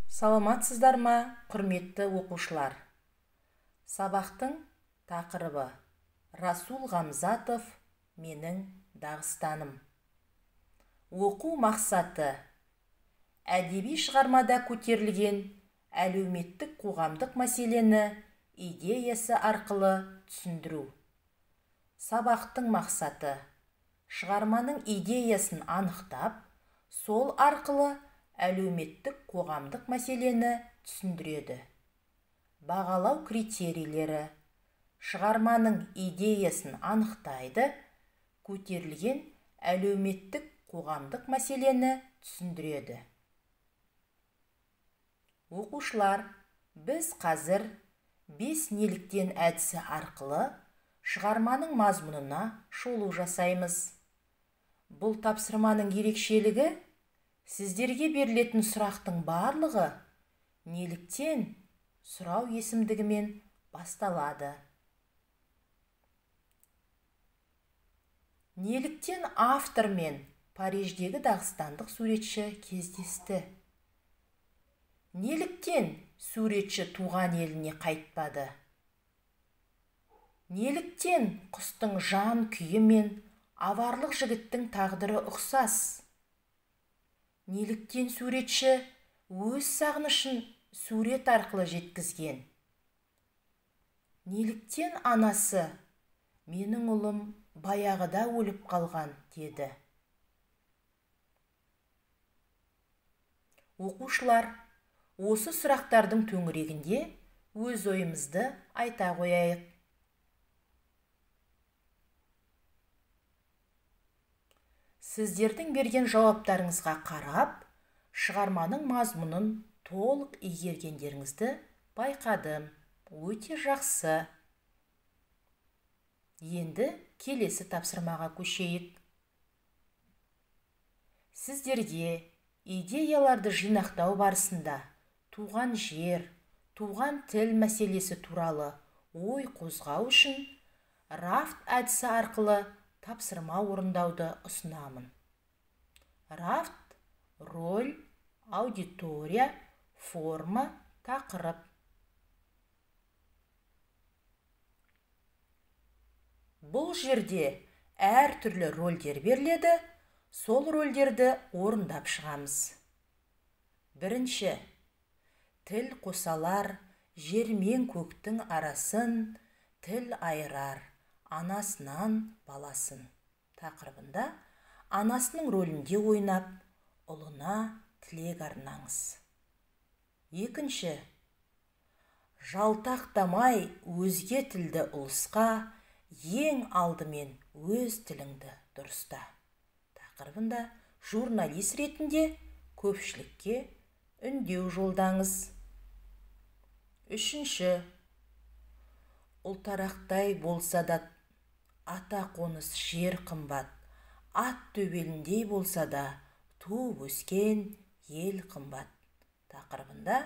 Саламатсыздар ма, құрметті оқушылар? Сабақтың тақырыбы Расул Ғамзатов менің Дағыстаным. Оқу мақсаты әдеби шығармада көтерілген әлеуметтік қоғамдық мәселені идеясы арқылы түсіндіру. Сабақтың мақсаты шығарманың идеясын анықтап, сол арқылы әлеуметтік қоғамдық мәселені түсіндіреді. Бағалау критерийлері шығарманың идеясын анықтайды, көтерілген әлеуметтік қоғамдық мәселені түсіндіреді. Оқушылар, біз қазір 5 неліктен әдісі арқылы шығарманың мазмұнына шолу жасаймыз. Бұл тапсырманың ерекшелігі сіздерге берілетін сұрақтың барлығы неліктен сұрау есімдігімен басталады. Неліктен автор мен Париждегі дағыстандық суретші кездесті? Неліктен суретші туған еліне қайтпады? Неліктен құстың жан күйі мен аварлық жігіттің тағдыры ұқсас? Неліктен суретші өз сағынышын сурет арқылы жеткізген? Неліктен анасы «Менің ұлым баяғыда өліп қалған» деді? Оқушылар, осы сұрақтардың төңірегінде өз ойымызды айта қояйық. Сіздердің берген жауаптарыңызға қарап, шығарманың мазмұнын толық игергендеріңізді байқадым. Өте жақсы. Енді келесі тапсырмаға көшейік. Сіздерге идеяларды жинақтау барысында туған жер, туған тіл мәселесі туралы ой қозғау үшін рафт әдісі арқылы тапсырма орындауды ұсынамын. Рафт, роль, аудитория, форма, тақырып. Бұл жерде әр түрлі рөлдер беріледі, сол рөлдерді орындап шығамыз. Бірінші, тіл қосалар, жер мен көктің арасын, тіл айырар, анасынан баласын. Тақырыбында анасының рөлінде ойнап, ұлына тілек арнаңыз. Екінші, жалтақтамай өзге тілді ұлысқа, ең алдымен өз тіліңді дұрыста. Тақырыбында журналист ретінде көпшілікке үндеу жолдаңыз. Үшінші, ұлтарақтай болса да ата қоныс жер қымбат, ат төбеліндей болса да туып өскен ел қымбат. Тақырыбында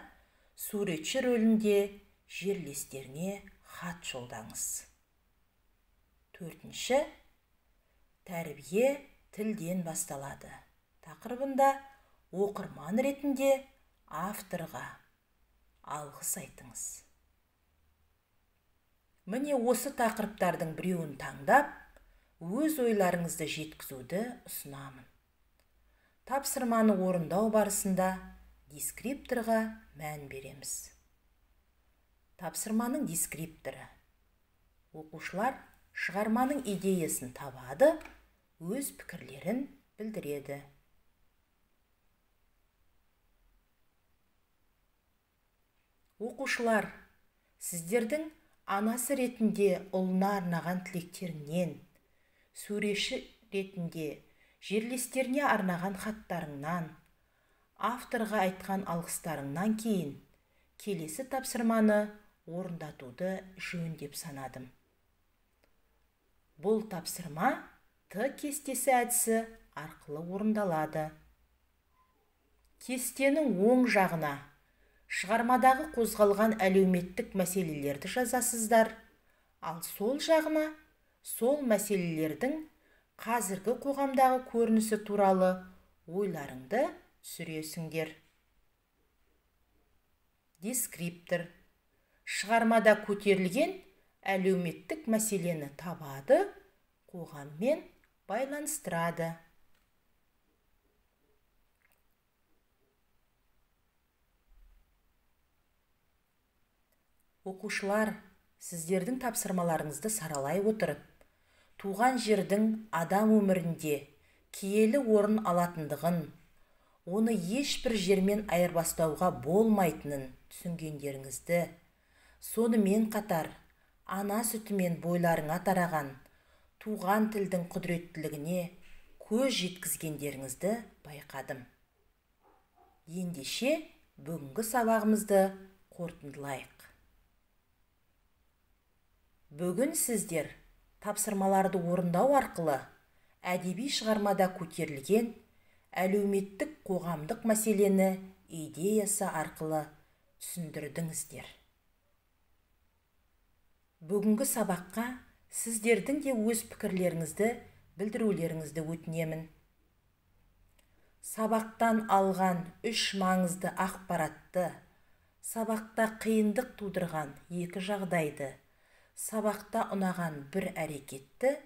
суретші рөлінде жерлестеріне хат жолдаңыз. Төртінші, тәрбие тілден басталады. Тақырыбында оқырман ретінде авторға алғыс айтыңыз. Міне осы тақырыптардың біреуін таңдап, өз ойларыңызды жеткізуді ұсынамын. Тапсырманы орындау барысында дескрипторға мән береміз. Тапсырманың дескрипторы. Оқушылар шығарманың идеясын табады, өз пікірлерін білдіреді. Оқушылар, сіздердің анасы ретінде ұлына арнаған тілектеріңнен, суретші ретінде жерлестеріне арнаған хаттарыңнан, авторға айтқан алғыстарыңнан кейін келесі тапсырманы орындатуды жөн деп санадым. Бұл тапсырма Т кестесі әдісі арқылы орындалады. Кестенің оң жағына шығармадағы қозғалған әлеуметтік мәселелерді жазасыздар, ал сол жағына сол мәселелердің қазіргі қоғамдағы көрінісі туралы ойларыңды түсіресіңдер. Дескриптор. Шығармада көтерілген әлеуметтік мәселені табады, қоғаммен байланыстырады. Оқушылар, сіздердің тапсырмаларыңызды саралай отырып, туған жердің адам өмірінде киелі орын алатындығын, оны ешбір жермен айырбастауға болмайтынын түсінгендеріңізді, сонымен қатар ана сүтімен бойларыңа тараған туған тілдің құдіреттілігіне көз жеткізгендеріңізді байқадым. Ендеше бүгінгі сабағымызды қорытындылайық. Бүгін сіздер тапсырмаларды орындау арқылы әдеби шығармада көтерілген әлеуметтік қоғамдық мәселені идеясы арқылы түсіндірдіңіздер. Бүгінгі сабаққа сіздердің де өз пікірлеріңізді білдірулеріңізді өтінемін. Сабақтан алған 3 маңызды ақпаратты, сабақта қиындық тудырған 2 жағдайды, сабақта ұнаған бір әрекетті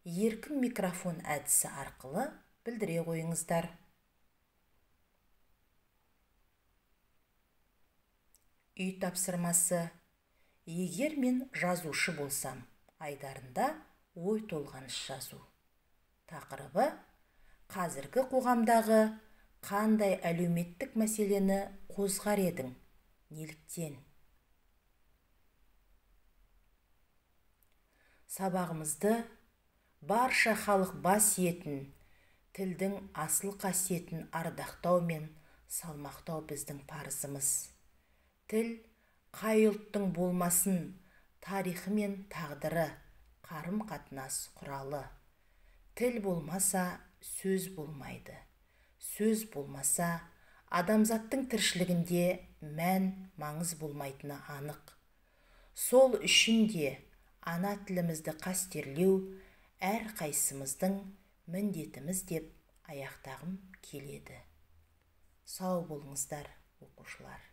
еркін микрофон әдісі арқылы білдіре қойыңыздар. Үй тапсырмасы. Егер мен жазушы болсам, айдарында ой толғаныш жазу. Тақырыбы: қазіргі қоғамдағы қандай әлеуметтік мәселені қозғар едің, неліктен? Сабағымызды барша халық бас етін, тілдің асыл қасиетін ардақтау мен салмақтау біздің парызымыз. Тіл қай ұлттың болмасын, тарихы мен тағдыры, қарым-қатынас құралы. Тіл болмаса, сөз болмайды. Сөз болмаса, адамзаттың тіршілігінде мән, маңыз болмайтыны анық. Сол үшін де ана тілімізді қастерлеу әр қайсымыздың міндетіміз деп аяқтағым келеді. Сау болыңыздар, оқушылар.